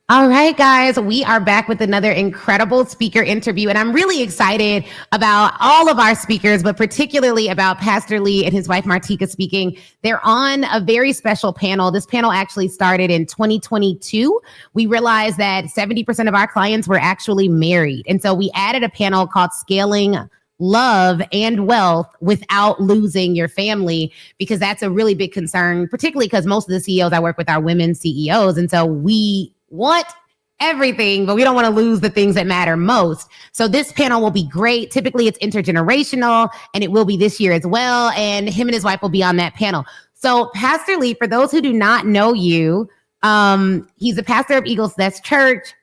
All right, guys, we are back with another incredible speaker interview. And I'm really excited about all of our speakers, but particularly about Pastor Lee and his wife, Martika, speaking. They're on a very special panel. This panel actually started in 2022. We realized that 70% of our clients were actually married. And so we added a panel called Scaling Love and Wealth Without Losing Your Family, because that's a really big concern, particularly because most of the CEOs I work with are women CEOs. And so we want everything, but we don't want to lose the things that matter most. So this panel will be great. Typically it's intergenerational, and it will be this year as well. And him and his wife will be on that panel. So Pastor Lee, for those who do not know you, he's the pastor of Eagles Nest Church.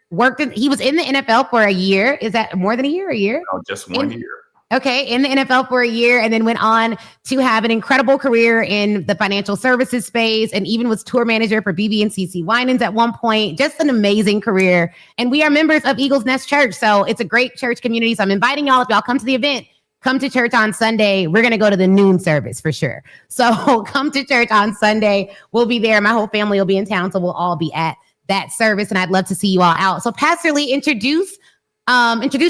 He was in the NFL for a year. Is that more than a year? A year? No, just 1 year. Okay, in the NFL for a year, and then went on to have an incredible career in the financial services space, and even was tour manager for BB and CC Winans at one point. Just an amazing career. And we are members of Eagles Nest Church, so it's a great church community. So I'm inviting y'all, if y'all come to the event, come to church on Sunday. We're going to go to the noon service for sure. So come to church on Sunday. We'll be there. My whole family will be in town, so we'll all be at that service, and I'd love to see you all out. So Pastor Lee, introduce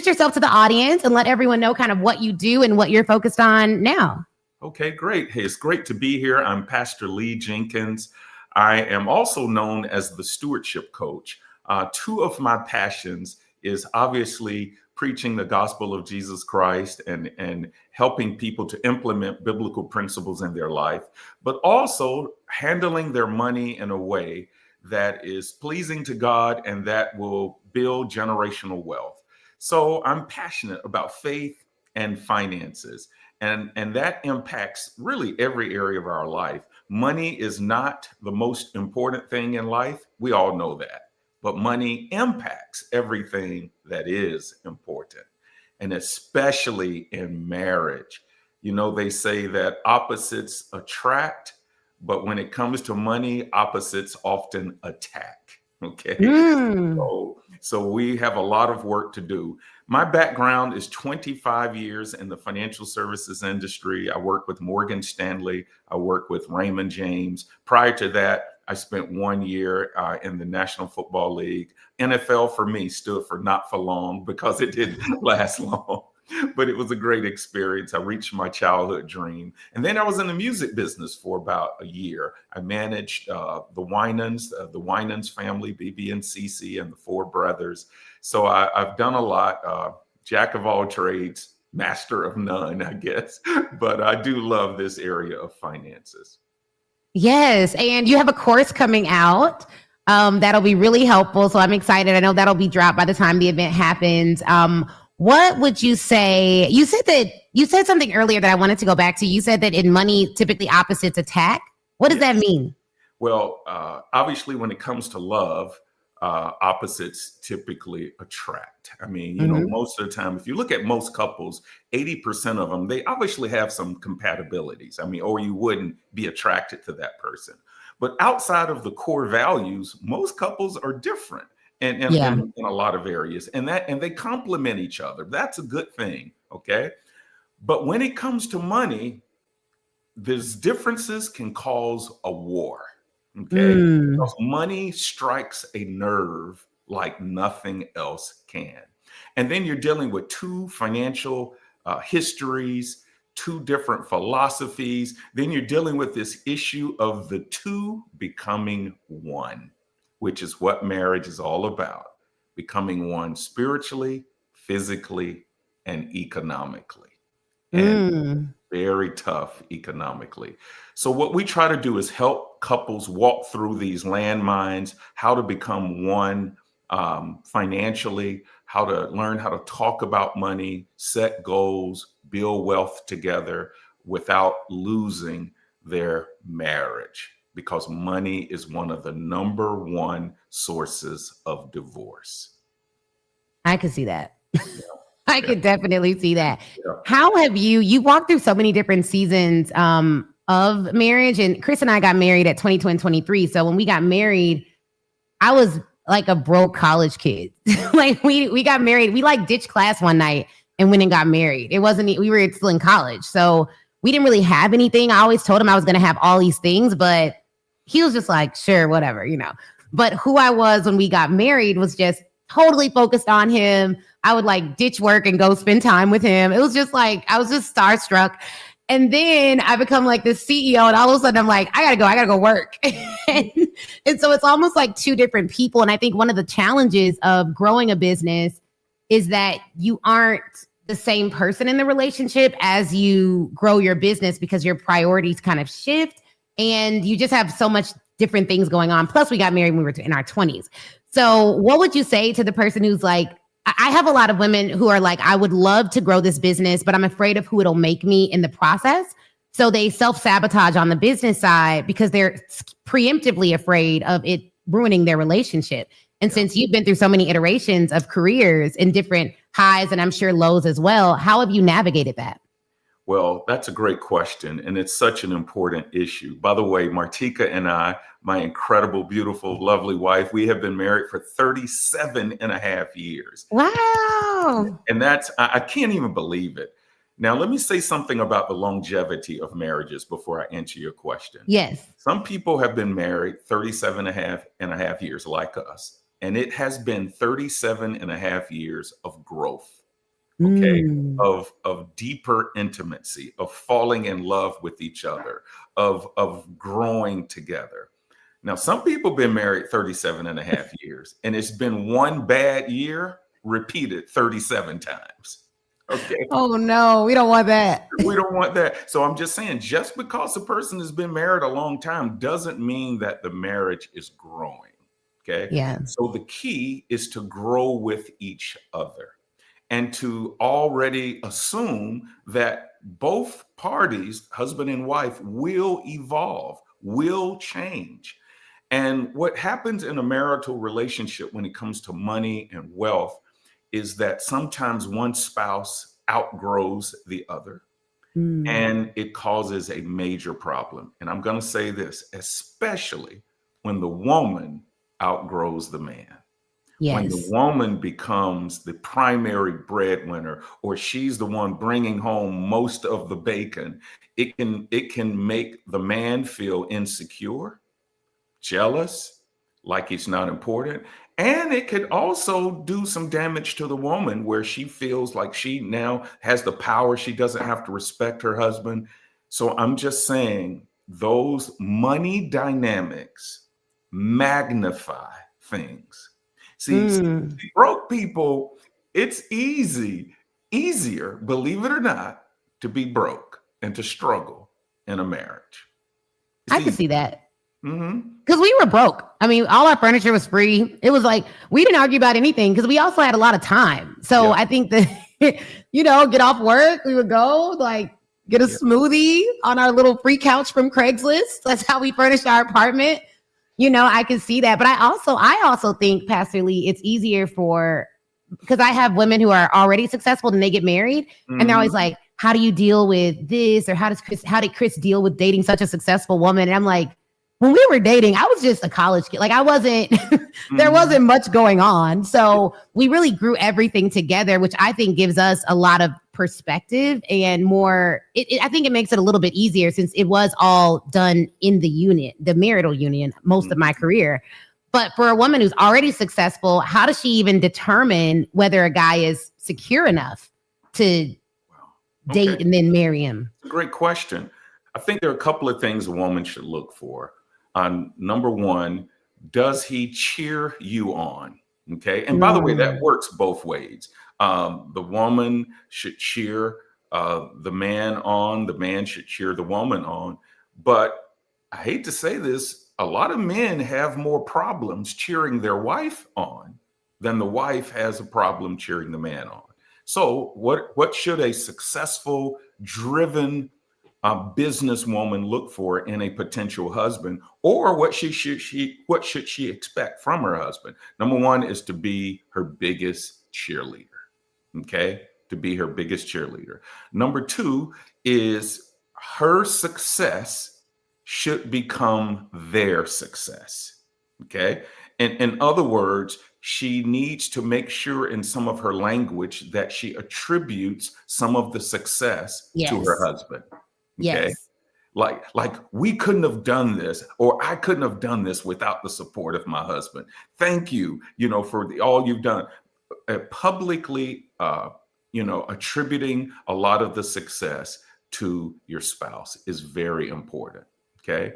yourself to the audience and let everyone know kind of what you do and what you're focused on now. Okay, great. Hey, it's great to be here. I'm Pastor Lee Jenkins. I am also known as the stewardship coach. Two of my passions is obviously preaching the gospel of Jesus Christ and helping people to implement biblical principles in their life, but also handling their money in a way that is pleasing to God and that will build generational wealth. So I'm passionate about faith and finances, and that impacts really every area of our life. Money is not the most important thing in life. We all know that, but money impacts everything that is important, and especially in marriage. You know, they say that opposites attract, but when it comes to money, opposites often attack. Okay. So we have a lot of work to do. My background is 25 years in the financial services industry. I worked with Morgan Stanley. I worked with Raymond James. Prior to that, I spent 1 year in the National Football League. NFL for me stood for not for long because it didn't last long. But it was a great experience. I reached my childhood dream. And then I was in the music business for about a year. I managed the Winans family, BB and CC, and the four brothers. So I've done a lot, jack of all trades, master of none, I guess. But I do love this area of finances. Yes, and you have a course coming out that'll be really helpful. So I'm excited. I know that'll be dropped by the time the event happens. What would you say? You said something earlier that I wanted to go back to. You said that in money, typically opposites attack. What does that mean? Well, obviously, when it comes to love, opposites typically attract. I mean, you know, most of the time, if you look at most couples, 80% of them, they obviously have some compatibilities. I mean, or you wouldn't be attracted to that person. But outside of the core values, most couples are different. In a lot of areas, and they complement each other. That's a good thing, okay? But when it comes to money, these differences can cause a war, okay? Because money strikes a nerve like nothing else can. And then you're dealing with two financial histories, two different philosophies. Then you're dealing with this issue of the two becoming one, which is what marriage is all about, becoming one spiritually, physically, and economically. And very tough economically. So what we try to do is help couples walk through these landmines, how to become one financially, how to learn how to talk about money, set goals, build wealth together without losing their marriage. Because money is one of the number one sources of divorce. I could see that. I could definitely see that. Yeah. How have you walked through so many different seasons of marriage, and Chris and I got married at 22 and 23. So when we got married, I was like a broke college kid. Like we got married. We like ditched class one night and went and got married. We were still in college. So we didn't really have anything. I always told him I was going to have all these things, but he was just like, sure, whatever, you know. But who I was when we got married was just totally focused on him. I would like ditch work and go spend time with him. It was just like, I was just starstruck. And then I become like the CEO, and all of a sudden I'm like, I gotta go work. And so it's almost like two different people. And I think one of the challenges of growing a business is that you aren't the same person in the relationship as you grow your business, because your priorities kind of shift and you just have so much different things going on. Plus, we got married when we were in our 20s. So what would you say to the person who's like, I have a lot of women who are like, I would love to grow this business, but I'm afraid of who it'll make me in the process. So they self-sabotage on the business side because they're preemptively afraid of it ruining their relationship. And since you've been through so many iterations of careers in different highs and I'm sure lows as well, how have you navigated that? Well, that's a great question. And it's such an important issue. By the way, Martika and I, my incredible, beautiful, lovely wife, we have been married for 37 and a half years. Wow. And I can't even believe it. Now, let me say something about the longevity of marriages before I answer your question. Yes. Some people have been married 37 and a half years like us. And it has been 37 and a half years of growth. Okay, of deeper intimacy, of falling in love with each other, of growing together. Now, some people have been married 37 and a half years, and it's been one bad year repeated 37 times. Okay. Oh no, we don't want that. We don't want that. So I'm just saying, just because a person has been married a long time doesn't mean that the marriage is growing. Okay. Yeah. So the key is to grow with each other, and to already assume that both parties, husband and wife, will evolve, will change. And what happens in a marital relationship when it comes to money and wealth is that sometimes one spouse outgrows the other, and it causes a major problem. And I'm going to say this, especially when the woman outgrows the man. Yes. When the woman becomes the primary breadwinner, or she's the one bringing home most of the bacon, it can make the man feel insecure, jealous, like it's not important. And it could also do some damage to the woman where she feels like she now has the power. She doesn't have to respect her husband. So I'm just saying those money dynamics magnify things. See, broke people, it's easier, believe it or not, to be broke and to struggle in a marriage. I can see that. Because we were broke. I mean, all our furniture was free. It was like, we didn't argue about anything because we also had a lot of time. So I think that, get off work, we would go like get a smoothie on our little free couch from Craigslist. That's how we furnished our apartment. I can see that. But I also think, Pastor Lee, it's easier because I have women who are already successful and they get married and they're always like, how do you deal with this? Or how did Chris deal with dating such a successful woman? And I'm like, when we were dating, I was just a college kid. Like I wasn't, there wasn't much going on. So we really grew everything together, which I think gives us a lot of perspective and more, I think it makes it a little bit easier since it was all done in the marital union, most of my career. But for a woman who's already successful, how does she even determine whether a guy is secure enough to date and then marry him? Great question. I think there are a couple of things a woman should look for. Number one, does he cheer you on? Okay. And by the way, that works both ways. The woman should cheer the man on. The man should cheer the woman on. But I hate to say this, a lot of men have more problems cheering their wife on than the wife has a problem cheering the man on. So what should a successful, driven businesswoman look for in a potential husband, or what should she expect from her husband? Number one is to be her biggest cheerleader. Okay, to be her biggest cheerleader. Number two is her success should become their success. Okay, and in other words, she needs to make sure in some of her language that she attributes some of the success to her husband. Okay. Yes. Like we couldn't have done this, or I couldn't have done this without the support of my husband. Thank you, for all you've done. Publicly, attributing a lot of the success to your spouse is very important. Okay.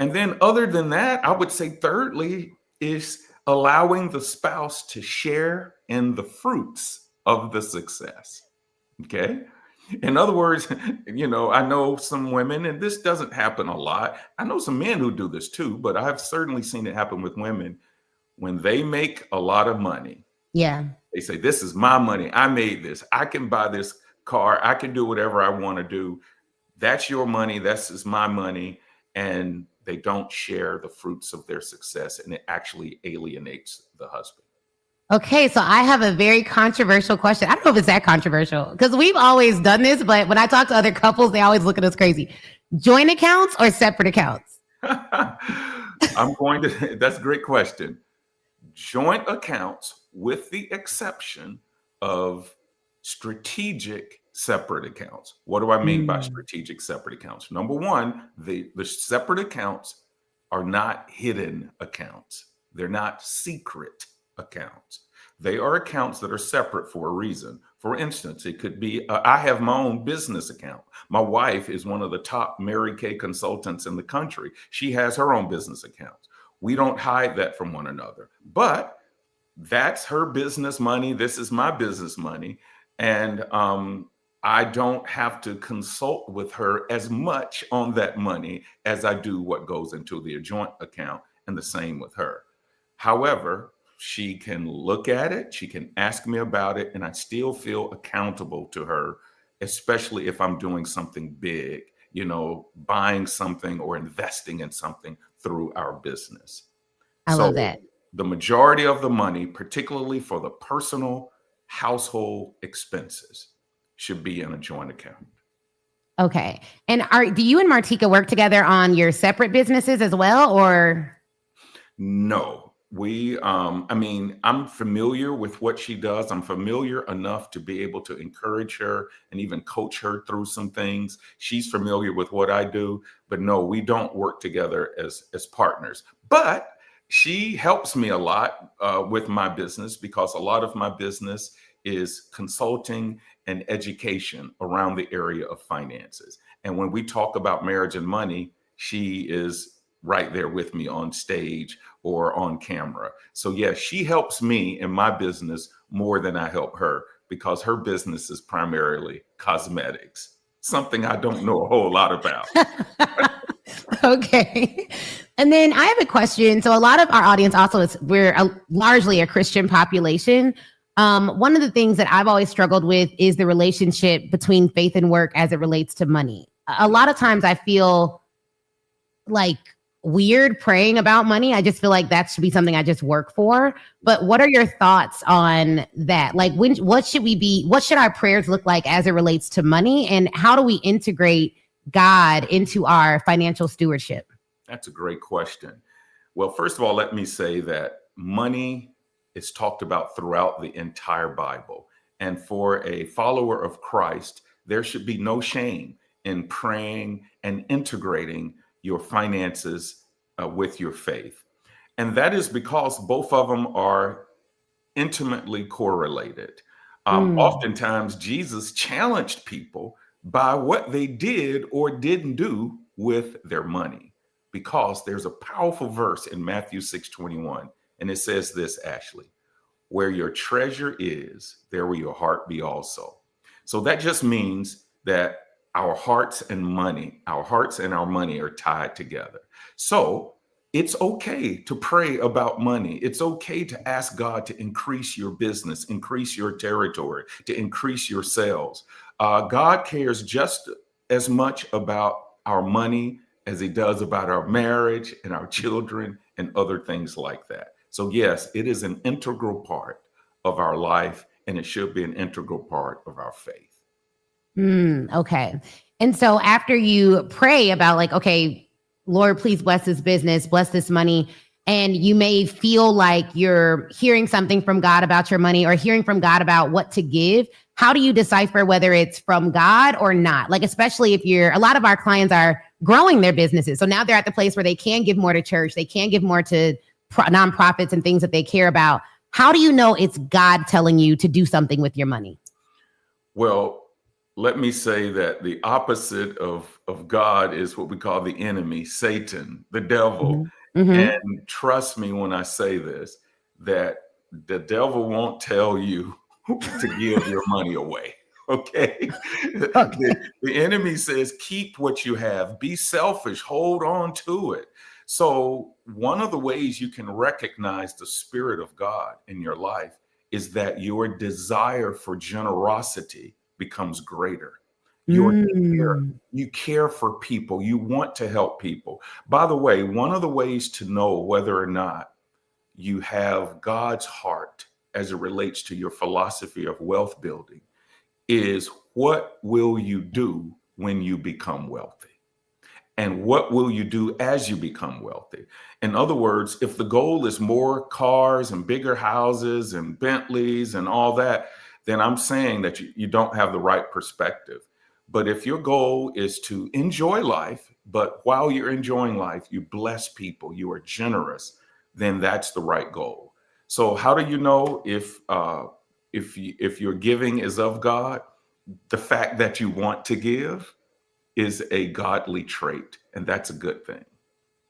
And then other than that, I would say thirdly is allowing the spouse to share in the fruits of the success. Okay. In other words, I know some women, and this doesn't happen a lot. I know some men who do this too, but I've certainly seen it happen with women. When they make a lot of money, yeah, they say, this is my money. I made this. I can buy this car. I can do whatever I want to do. That's your money. This is my money. And they don't share the fruits of their success, and it actually alienates the husband. Okay, so I have a very controversial question. I don't know if it's that controversial because we've always done this, but when I talk to other couples, they always look at us crazy. Joint accounts or separate accounts? That's a great question. Joint accounts, with the exception of strategic separate accounts. What do I mean by strategic separate accounts? Number one, the separate accounts are not hidden accounts. They're not secret accounts. They are accounts that are separate for a reason. For instance, it could be, I have my own business account. My wife is one of the top Mary Kay consultants in the country. She has her own business accounts. We don't hide that from one another, but that's her business money. This is my business money. And I don't have to consult with her as much on that money as I do what goes into the joint account, and the same with her. However, she can look at it, she can ask me about it, and I still feel accountable to her, especially if I'm doing something big, buying something or investing in something through our business. I love that. The majority of the money, particularly for the personal household expenses, should be in a joint account. Okay. And do you and Martika work together on your separate businesses as well, or? No. I'm familiar with what she does. I'm familiar enough to be able to encourage her and even coach her through some things. She's familiar with what I do, but no, we don't work together as partners. But she helps me a lot with my business, because a lot of my business is consulting and education around the area of finances. And when we talk about marriage and money, she is right there with me on stage or on camera. So yes, she helps me in my business more than I help her, because her business is primarily cosmetics, something I don't know a whole lot about. Okay. And then I have a question. So a lot of our audience also we're largely a Christian population. One of the things that I've always struggled with is the relationship between faith and work as it relates to money. A lot of times I feel like weird praying about money. I just feel like that should be something I just work for. But what are your thoughts on that? Like, what should our prayers look like as it relates to money? And how do we integrate God into our financial stewardship? That's a great question. Well, first of all, let me say that money is talked about throughout the entire Bible. And for a follower of Christ, there should be no shame in praying and integrating your finances with your faith. And that is because both of them are intimately correlated. Oftentimes, Jesus challenged people by what they did or didn't do with their money, because there's a powerful verse in Matthew 6:21, and it says this, Ashley: where your treasure is, there will your heart be also. So that just means that our hearts and our money are tied together. So it's okay to pray about money. It's okay to ask God to increase your business, increase your territory, to increase your sales. God cares just as much about our money as he does about our marriage and our children and other things like that. So yes, it is an integral part of our life, and it should be an integral part of our faith. Okay. And so after you pray about like, okay, Lord, please bless this business, bless this money, and you may feel like you're hearing something from God about your money or hearing from God about what to give, how do you decipher whether it's from God or not? Like, especially if a lot of our clients are growing their businesses. So now they're at the place where they can give more to church, they can give more to nonprofits and things that they care about. How do you know it's God telling you to do something with your money? Well, let me say that the opposite of God is what we call the enemy, Satan, the devil. Mm-hmm. And trust me when I say this, that the devil won't tell you to give your money away. Okay. The enemy says, keep what you have, be selfish, hold on to it. So one of the ways you can recognize the Spirit of God in your life is that your desire for generosity becomes greater. You care for people. You want to help people. By the way, one of the ways to know whether or not you have God's heart as it relates to your philosophy of wealth building is, what will you do when you become wealthy? And what will you do as you become wealthy? In other words, if the goal is more cars and bigger houses and Bentleys and all that, then I'm saying that you don't have the right perspective. But if your goal is to enjoy life, but while you're enjoying life, you bless people, you are generous, then that's the right goal. So how do you know if your giving is of God? The fact that you want to give is a godly trait, and that's a good thing.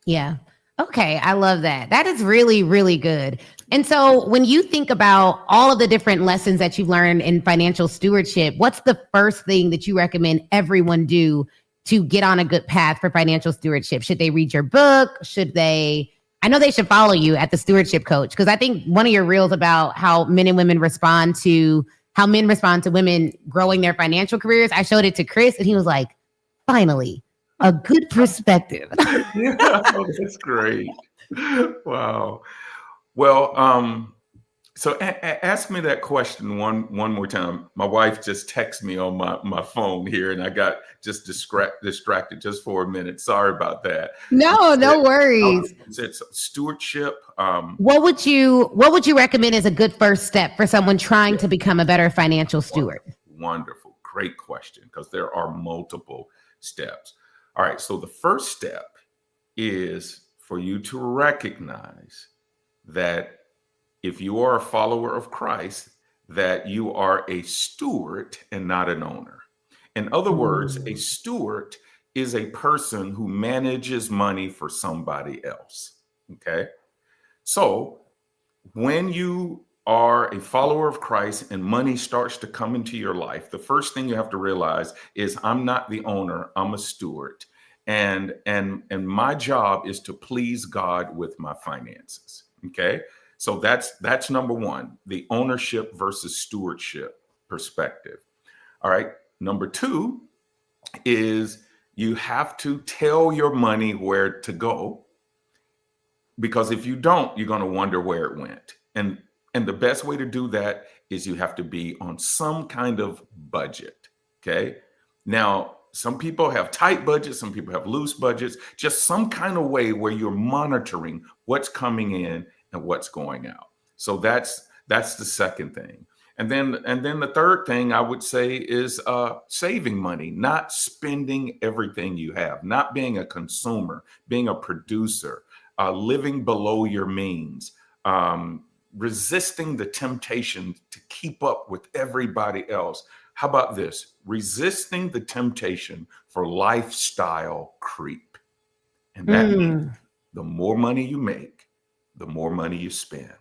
Yeah. Okay. I love that. That is really, really good. And so when you think about all of the different lessons that you've learned in financial stewardship, what's the first thing that you recommend everyone do to get on a good path for financial stewardship? Should they read your book? I know they should follow you at The Stewardship Coach, because I think one of your reels about how men and women respond to women growing their financial careers, I showed it to Chris and he was like, finally, a good perspective. Yeah, that's great. Wow. Well, so ask me that question one more time. My wife just texted me on my phone here, and I got just distracted just for a minute. Sorry about that. No worries. It's stewardship. What would you recommend as a good first step for someone trying to become a better financial steward? Wonderful. Great question, because there are multiple steps. All right. So the first step is for you to recognize that if you are a follower of Christ, that you are a steward and not an owner. In other words, a steward is a person who manages money for somebody else. Okay. So when you are a follower of Christ and money starts to come into your life, the first thing you have to realize is, I'm not the owner, I'm a steward. And my job is to please God with my finances. Okay. So that's number one, the ownership versus stewardship perspective. All right. Number two is you have to tell your money where to go, because if you don't, you're going to wonder where it went. And the best way to do that is you have to be on some kind of budget. Okay. Now, some people have tight budgets, some people have loose budgets, just some kind of way where you're monitoring what's coming in and what's going out. So that's the second thing. And then the third thing I would say is saving money, not spending everything you have, not being a consumer, being a producer, living below your means, resisting the temptation to keep up with everybody else. How about this? Resisting the temptation for lifestyle creep. And that means the more money you make, the more money you spend.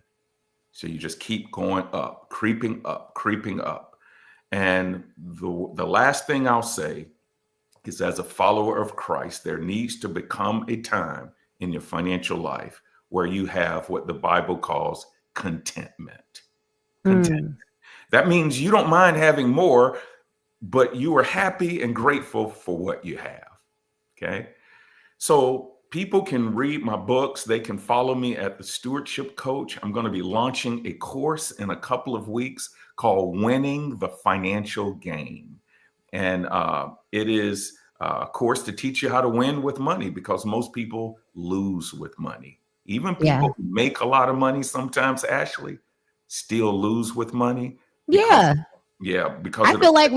So you just keep going up, creeping up, creeping up. And the last thing I'll say is, as a follower of Christ, there needs to become a time in your financial life where you have what the Bible calls contentment. Contentment. That means you don't mind having more, but you are happy and grateful for what you have. Okay. So people can read my books. They can follow me at The Stewardship Coach. I'm going to be launching a course in a couple of weeks called Winning the Financial Game. And it is a course to teach you how to win with money, because most people lose with money. Even people who make a lot of money sometimes, Ashley, still lose with money. Because I feel like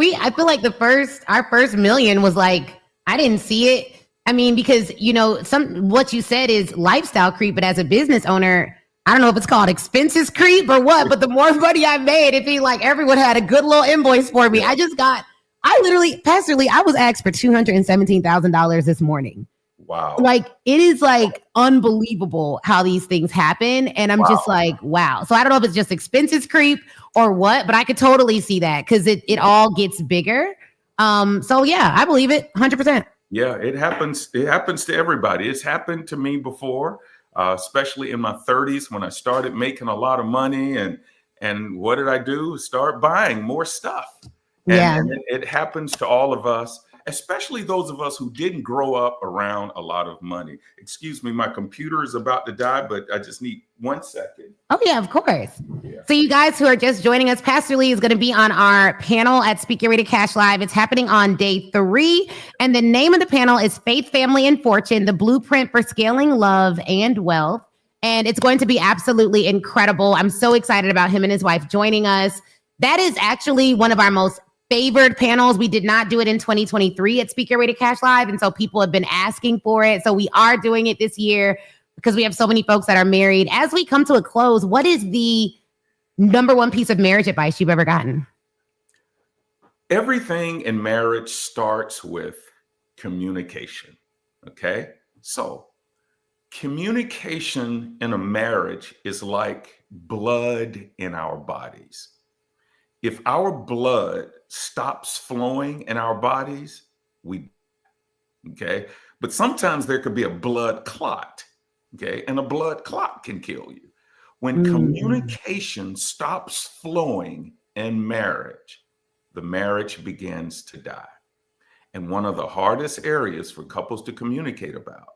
our first million was like, I didn't see it. I mean, because, what you said is lifestyle creep, but as a business owner, I don't know if it's called expenses creep or what, but the more money I made, it feel like everyone had a good little invoice for me. Pastor Lee, I was asked for $217,000 this morning. Wow. Like, it is like unbelievable how these things happen. And I'm just like, wow. So I don't know if it's just expenses creep or what, but I could totally see that because it all gets bigger. So yeah, I believe it 100%. Yeah, it happens. It happens to everybody. It's happened to me before, especially in my 30s when I started making a lot of money. And what did I do? Start buying more stuff. And it happens to all of us, especially those of us who didn't grow up around a lot of money. Excuse me, my computer is about to die, but I just need 1 second. Oh, yeah, of course. Yeah. So you guys who are just joining us, Pastor Lee is going to be on our panel at Speak Your Way to Cash Live. It's happening on day 3. And the name of the panel is Faith, Family, and Fortune, the Blueprint for Scaling Love and Wealth. And it's going to be absolutely incredible. I'm so excited about him and his wife joining us. That is actually one of our most favored panels. We did not do it in 2023 at Speak Your Way to Cash Live. And so people have been asking for it. So we are doing it this year because we have so many folks that are married. As we come to a close, what is the number one piece of marriage advice you've ever gotten? Everything in marriage starts with communication. Okay. So communication in a marriage is like blood in our bodies. If our blood stops flowing in our bodies, okay? But sometimes there could be a blood clot, okay? And a blood clot can kill you. When communication stops flowing in marriage, the marriage begins to die. And one of the hardest areas for couples to communicate about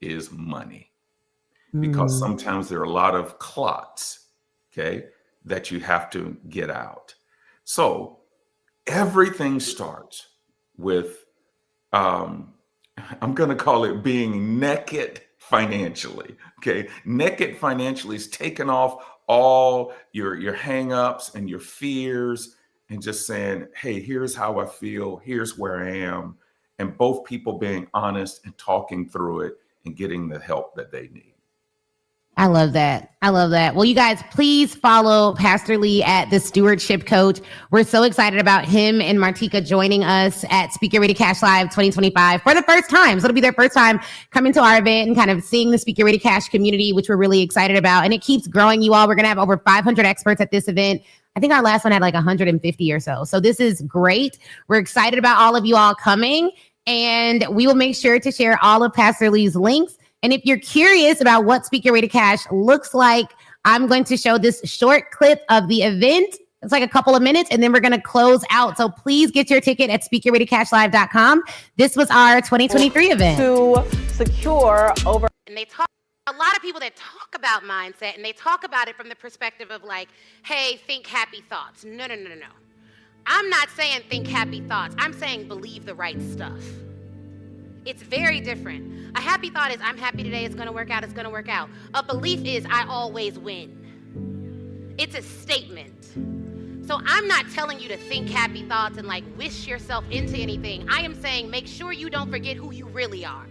is money. Because sometimes there are a lot of clots, okay, that you have to get out. So everything starts with, I'm going to call it being naked financially. Okay. Naked financially is taking off all your hangups and your fears and just saying, hey, here's how I feel. Here's where I am. And both people being honest and talking through it and getting the help that they need. I love that. I love that. Well, you guys, please follow Pastor Lee at The Stewardship Coach. We're so excited about him and Martika joining us at Speak Your Way to Cash Live 2025 for the first time. So it'll be their first time coming to our event and kind of seeing the Speak Your Way to Cash community, which we're really excited about. And it keeps growing, you all. We're going to have over 500 experts at this event. I think our last one had like 150 or so. So this is great. We're excited about all of you all coming. And we will make sure to share all of Pastor Lee's links. And if you're curious about what Speak Your Way to Cash looks like, I'm going to show this short clip of the event. It's like a couple of minutes, and then we're going to close out. So please get your ticket at speakyourwaytocashlive.com. This was our 2023 event. To secure over. And they talk, a lot of people that talk about mindset, and they talk about it from the perspective of like, hey, think happy thoughts. No. I'm not saying think happy thoughts. I'm saying believe the right stuff. It's very different. A happy thought is, I'm happy today, it's gonna work out, it's gonna work out. A belief is, I always win. It's a statement. So I'm not telling you to think happy thoughts and like wish yourself into anything. I am saying, make sure you don't forget who you really are.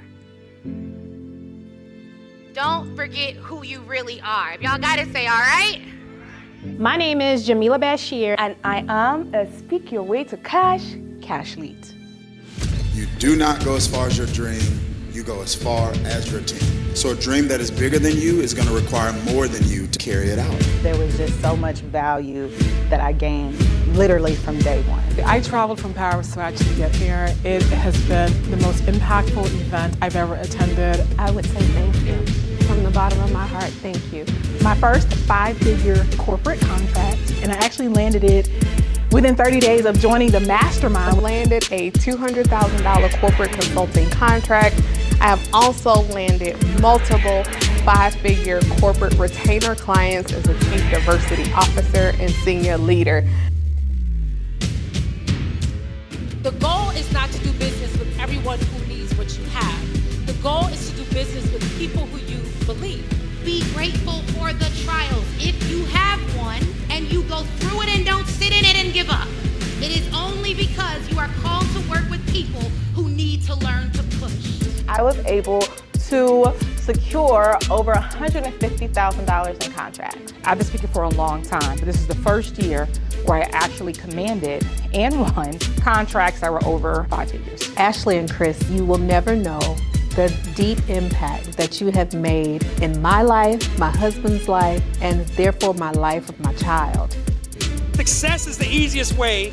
Don't forget who you really are. If y'all got it, say, all right? My name is Jamila Bashir, and I am a Speak Your Way to Cash lead. You do not go as far as your dream, you go as far as your team. So a dream that is bigger than you is going to require more than you to carry it out. There was just so much value that I gained literally from day one. I traveled from Paris to actually get here. It has been the most impactful event I've ever attended. I would say thank you. From the bottom of my heart, thank you. My first 5-figure corporate contract, and I actually landed it within 30 days of joining the mastermind. I landed a $200,000 corporate consulting contract. I have also landed multiple 5-figure corporate retainer clients as a chief diversity officer and senior leader. The goal is not to do business with everyone who needs what you have. The goal is to do business with people who you believe. Be grateful for the trials. If you have one and you go through it and don't sit in it and give up, it is only because you are called to work with people who need to learn to push. I I was able to secure over $150,000 in contracts. I've been speaking for a long time, but this is the first year where I actually commanded and won contracts that were over 5 figures. Ashley and Chris, you will never know the deep impact that you have made in my life, my husband's life, and therefore my life of my child. Success is the easiest way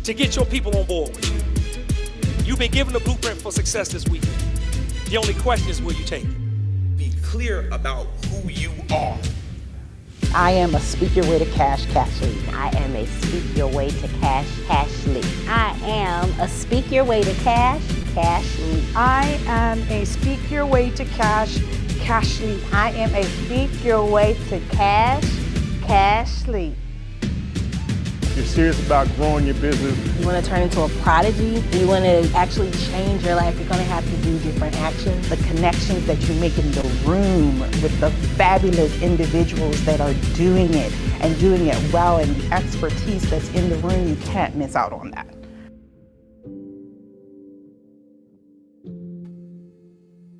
to get your people on board with you. You've been given the blueprint for success this weekend. The only question is, will you take it? Be clear about who you are. I am a Speak Your Way to Cash lead. I am a Speak Your Way to Cash lead. I am a Speak Your Way to cash lead. I am a Speak Your Way to cash lead. I am a Speak Your Way to cash lead. You're serious about growing your business. You want to turn into a prodigy. You want to actually change your life. You're going to have to do different actions. The connections that you make in the room with the fabulous individuals that are doing it and doing it well, and the expertise that's in the room, you can't miss out on that.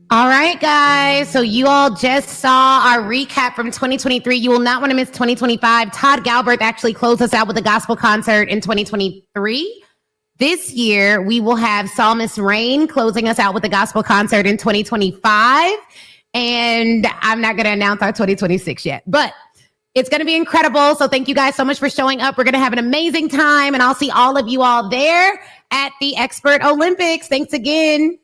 All right, guys. So you all just saw our recap from 2023. You will not want to miss 2025. Todd Galbraith actually closed us out with a gospel concert in 2023. This year, we will have Psalmist Rain closing us out with a gospel concert in 2025. And I'm not going to announce our 2026 yet, but it's going to be incredible. So thank you guys so much for showing up. We're going to have an amazing time, and I'll see all of you all there at the Expert Olympics. Thanks again.